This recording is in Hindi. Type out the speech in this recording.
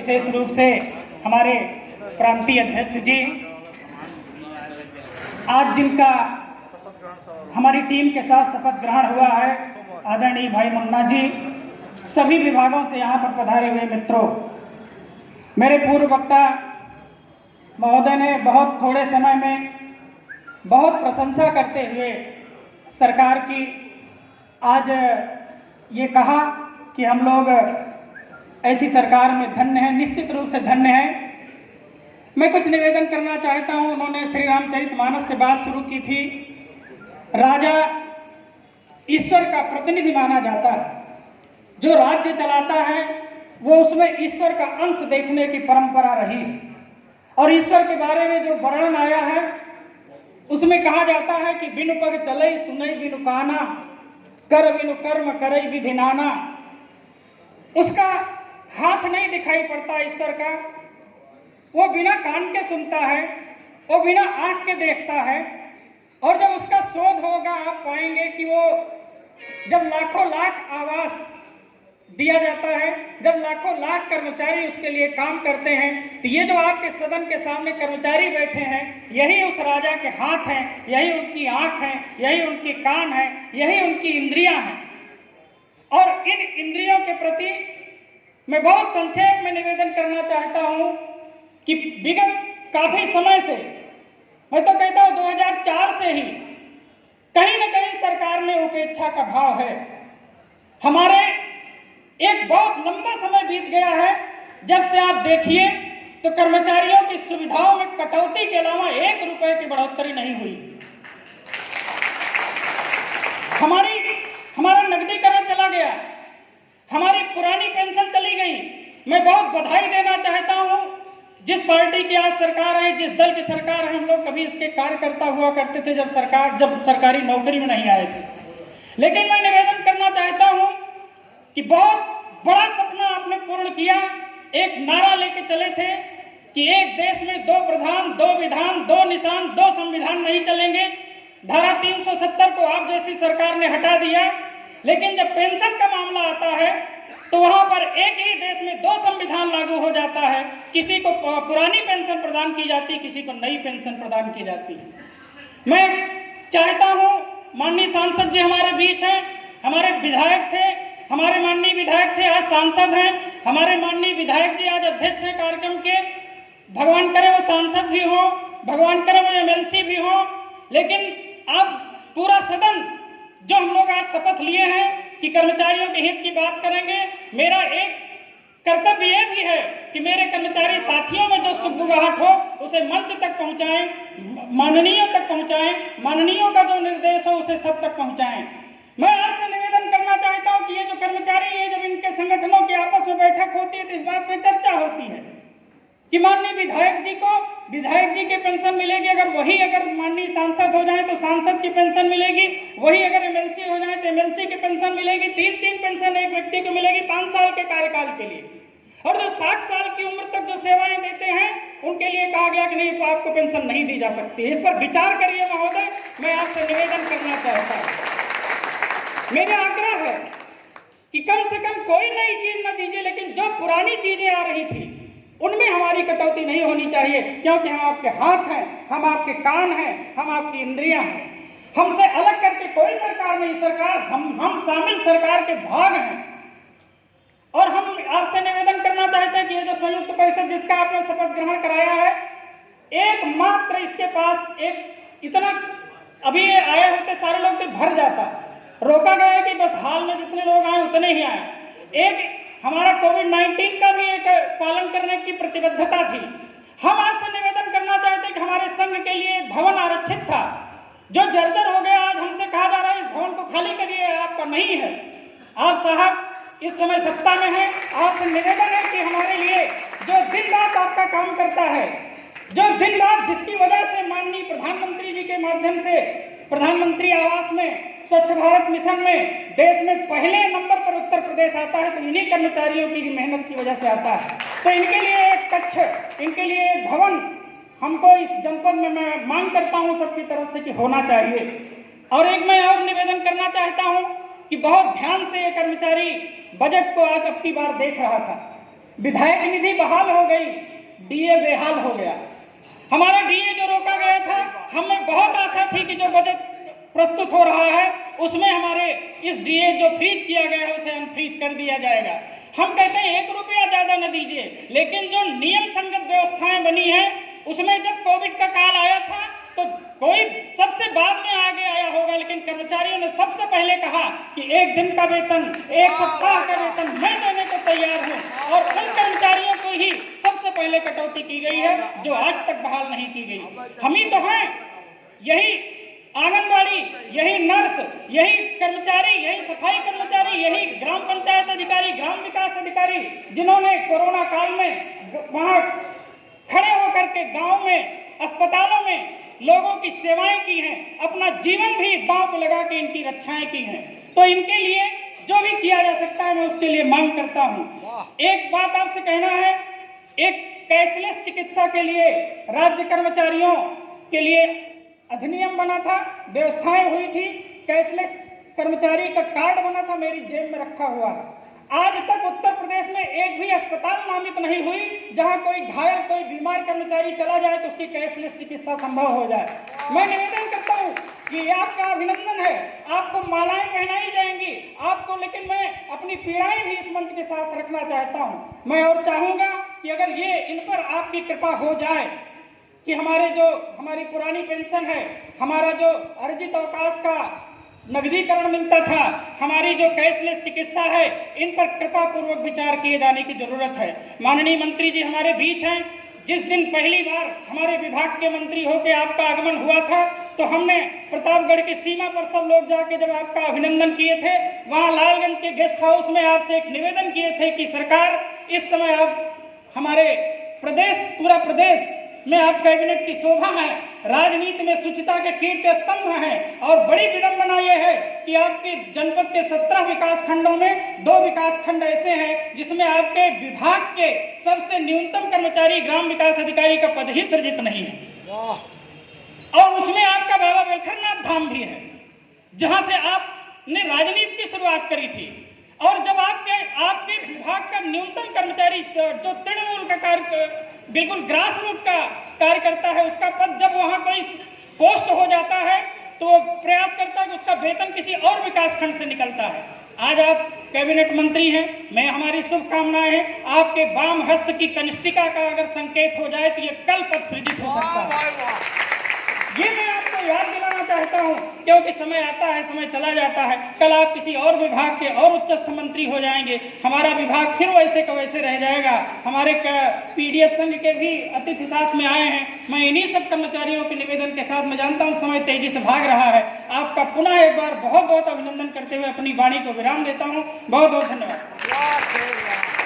विशेष रूप से हमारे प्रांतीय अध्यक्ष जी, आज जिनका हमारी टीम के साथ शपथ ग्रहण हुआ है, आदरणीय भाई मुन्ना जी, सभी विभागों से यहाँ पर पधारे हुए मित्रों, मेरे पूर्व वक्ता महोदय ने बहुत थोड़े समय में बहुत प्रशंसा करते हुए सरकार की आज ये कहा कि हम लोग ऐसी सरकार में धन्य हैं, निश्चित रूप से धन्य हैं। मैं कुछ निवेदन करना चाहता हूं। उन्होंने श्री रामचरितमानस से बात शुरू की थी। राजा ईश्वर का प्रतिनिधि माना जाता है। जो राज्य चलाता है वो उसमें ईश्वर का अंश देखने की परंपरा रही है। और ईश्वर के बारे में जो वर्णन आया है उसमें कहा जाता है कि बिनु पग चलई सुनई बिनु काना, कर बिनु कर्म करई विधि नाना। उसका हाथ नहीं दिखाई पड़ता ईश्वर का, वो बिना कान के सुनता है, वो बिना आंख के देखता है। और जब उसका शोध होगा आप पाएंगे कि वो जब लाखों लाख आवास दिया जाता है, जब लाखों लाख कर्मचारी उसके लिए काम करते हैं, तो ये जो आपके सदन के सामने कर्मचारी बैठे हैं, यही उस राजा के हाथ हैं, यही उनकी आंख है, यही उनके कान है, यही उनकी इंद्रियां हैं। और इन इंद्रियों के प्रति मैं बहुत संक्षेप में निवेदन करना चाहता हूं कि विगत काफी समय से, मैं तो कहता हूं 2004 से ही कहीं न कहीं सरकार में उपेक्षा का भाव है। हमारे एक बहुत लंबा समय बीत गया है, जब से आप देखिए तो कर्मचारियों की सुविधाओं में कटौती के अलावा 1 रुपए की बढ़ोतरी नहीं हुई। हमारा नकदीकरण चला गया, हमारी पुरानी पेंशन चली गई। मैं बहुत बधाई देना चाहता हूं जिस पार्टी की आज सरकार है, जिस दल की सरकार है। हम लोग कभी इसके कार्यकर्ता हुआ करते थे जब सरकारी नौकरी में नहीं आए थे। लेकिन मैं निवेदन करना चाहता हूं कि बहुत बड़ा सपना आपने पूर्ण किया। एक नारा लेके चले थे कि एक देश में 2 प्रधान, 2 विधान, 2 निशान, 2 संविधान नहीं चलेंगे। धारा 370 को आप जैसी सरकार ने हटा दिया। लेकिन जब पेंशन का मामला आता है तो वहां पर एक ही देश में 2 संविधान लागू हो जाता है। किसी को पुरानी पेंशन प्रदान की जाती है, किसी को नई पेंशन प्रदान की जाती है। मैं चाहता हूं माननीय सांसद जी हमारे बीच हैं, हमारे विधायक थे, हमारे माननीय विधायक थे, आज सांसद हैं। हमारे माननीय विधायक जी आज अध्यक्ष हैं कार्यक्रम के। भगवान करे वो सांसद भी हो, भगवान करे वो एमएलसी भी हो। लेकिन अब पूरा सदन जो हम लोग आज शपथ लिए हैं कि कर्मचारियों के हित की बात करेंगे, मेरा एक कर्तव्य ये भी है कि मेरे कर्मचारी साथियों में जो सुगबुगाहट हो उसे मंच तक पहुंचाएं, माननीयों तक पहुंचाएं, माननीयों का जो निर्देश हो उसे सब तक पहुंचाएं। मैं आपसे निवेदन करना चाहता हूं कि ये जो कर्मचारी है, जब इनके संगठनों की आपस में बैठक होती है तो इस बात पर चर्चा होती है कि माननीय विधायक जी को विधायक जी की पेंशन मिलेगी, अगर माननीय सांसद हो जाए तो सांसद की पेंशन मिलेगी, वही अगर एमएलसी हो जाए तो एमएलसी की पेंशन मिलेगी। 3-3 पेंशन एक व्यक्ति को मिलेगी 5 साल के कार्यकाल के लिए। और जो 60 साल की उम्र तक जो सेवाएं देते हैं उनके लिए कहा गया कि नहीं, तो आपको पेंशन नहीं दी जा सकती। इस पर विचार करिए महोदय, मैं आपसे निवेदन करना चाहता हूं। मेरा आग्रह है कि कम से कम कोई नई चीज न दीजिए, लेकिन जो पुरानी चीजें आ रही थी उनमें हमारी कटौती नहीं होनी चाहिए, क्योंकि हम आपके हाथ हैं, हम आपके कान हैं, हम आपकी इंद्रियां हैं। हमसे अलग करके कोई सरकार नहीं, सरकार हम शामिल सरकार के भाग हैं। और हम आपसे निवेदन करना चाहते हैं कि ये जो संयुक्त परिषद जिसका आपने शपथ ग्रहण कराया है, एकमात्र इसके पास एक इतना, अभी ये आए होते सारे लोग तो भर जाता, रोका गया है कि बस हाल में जितने लोग आए उतने ही आए। एक हमारा कोविड-19 का भी एक पालन करने की प्रतिबद्धता थी। हम आपसे निवेदन करना चाहते हैं कि हमारे संघ के लिए एक भवन आरक्षित था जो जर्जर हो गया। आज हमसे कहा जा रहा है इस भवन को खाली करिए, आपका नहीं है। आप साहब इस समय सत्ता में हैं, आपसे निवेदन है कि हमारे लिए जो दिन रात आपका काम करता है, जो दिन रात जिसकी वजह से माननीय प्रधानमंत्री जी के माध्यम से प्रधानमंत्री आवास में, स्वच्छ भारत मिशन में देश में पहले नंबर पर उत्तर प्रदेश आता है, तो इन्हीं कर्मचारियों की मेहनत की वजह से आता है। तो इनके लिए एक कक्ष, इनके लिए एक भवन हमको इस जनपद में मैं मांग करता हूं सबकी तरफ से कि होना चाहिए। और एक मैं और निवेदन करना चाहता हूं कि बहुत ध्यान से ये कर्मचारी बजट को आज अब की बार देख रहा था। विधायक निधि बहाल हो गई, डीए बेहाल हो गया। हमारा डीए जो रोका गया था, हमें बहुत आशा थी कि जो बजट प्रस्तुत हो रहा है उसमें हमारे इस डीए जो फ्रीज किया गया है उसे अनफ्रीज कर दिया जाएगा। हम कहते हैं 1 रुपया ज्यादा न दीजिए, लेकिन जो नियम संगत व्यवस्थाएं बनी है उसमें जब कोविड का काल आया था तो कोई सबसे बाद में आगे आया होगा, लेकिन कर्मचारियों ने सबसे पहले कहा कि 1 दिन का वेतन, 1 सप्ताह का वेतन मैं देने को तैयार हूं, और उन कर्मचारियों को ही सबसे पहले कटौती की गई है जो आज तक बहाल नहीं की गई। हम ही तो हैं, यही आंगनबाड़ी, यही नर्स, यही कर्मचारी, यही सफाई कर्मचारी, यही ग्राम पंचायत अधिकारी, ग्राम विकास अधिकारी, जिन्होंने कोरोना काल में वहां खड़े होकर के गांव में, अस्पतालों में लोगों की सेवाएं की हैं, अपना जीवन भी दांव पर लगा के इनकी रक्षाएं की हैं। तो इनके लिए जो भी किया जा सकता है मैं उसके लिए मांग करता हूं। एक बात आपसे कहना है, एक कैशलेस चिकित्सा के लिए राज्य कर्मचारियों के लिए अधिनियम बना था, व्यवस्थाएं हुई थी, कैशलेस कर्मचारी का कार्ड बना था, मेरी जेब में रखा हुआ है। आज तक उत्तर प्रदेश में एक भी अस्पताल नामित नहीं हुई जहां कोई घायल, कोई बीमार कर्मचारी चला जाए तो उसकी कैशलेस चिकित्सा संभव हो जाए। मैं निवेदन करता हूं कि ये आपका अभिनंदन है, आपको मालाएं पहनाई जाएंगी आपको, लेकिन मैं अपनी पीड़ाएं भी इस मंच के साथ रखना चाहता हूं। मैं और चाहूंगा कि अगर ये इन पर आपकी कृपा हो जाए कि हमारी पुरानी पेंशन है, हमारा जो अर्जित अवकाश का नगदीकरण मिलता था, हमारी जो कैशलेस चिकित्सा है, इन पर कृपा पूर्वक विचार किए जाने की जरूरत है। माननीय मंत्री जी हमारे बीच हैं। जिस दिन पहली बार हमारे विभाग के मंत्री होकर आपका आगमन हुआ था तो हमने प्रतापगढ़ की सीमा पर सब लोग जाके जब आपका अभिनंदन किए थे, वहां लालगंज के गेस्ट हाउस में आपसे एक निवेदन किए थे कि सरकार इस समय आप हमारे पूरा प्रदेश में आप कैबिनेट की शोभा है, राजनीति में शुचिता के कीर्ति स्तंभ हैं, और बड़ी विडंबना यह है कि आपके जनपद के 17 विकास खंडों में 2 विकास खंड ऐसे हैं जिसमें आपके विभाग के सबसे न्यूनतम कर्मचारी ग्राम विकास अधिकारी का पद ही सृजित नहीं है, और उसमें आपका बाबा बेलखरनाथ धाम भी है जहां से आपने राजनीति की शुरुआत करी थी। और जब आपके विभाग का न्यूनतम कर्मचारी जो तृणमूल का कार्य, बिल्कुल ग्रास रूट का कार्य करता है, उसका पद जब वहां कोई पोस्ट हो जाता है तो वो प्रयास करता है कि उसका वेतन किसी और विकास खंड से निकलता है। आज आप कैबिनेट मंत्री हैं, मैं हमारी शुभकामनाएं हैं। आपके वाम हस्त की कनिष्ठिका का अगर संकेत हो जाए तो ये कल पद सृजित हो सकता है। ये मैं आपको याद दिलाना चाहता हूं, क्योंकि समय आता है, समय चला जाता है। कल आप किसी और विभाग के और उच्चस्थ मंत्री हो जाएंगे, हमारा विभाग फिर वैसे का वैसे रह जाएगा। हमारे पीडीएस संघ के भी अतिथि साथ में आए हैं। मैं इन्हीं सब कर्मचारियों के निवेदन के साथ, मैं जानता हूं समय तेजी से भाग रहा है, आपका पुनः एक बार बहुत बहुत अभिनंदन करते हुए अपनी वाणी को विराम देता हूं। बहुत बहुत धन्यवाद।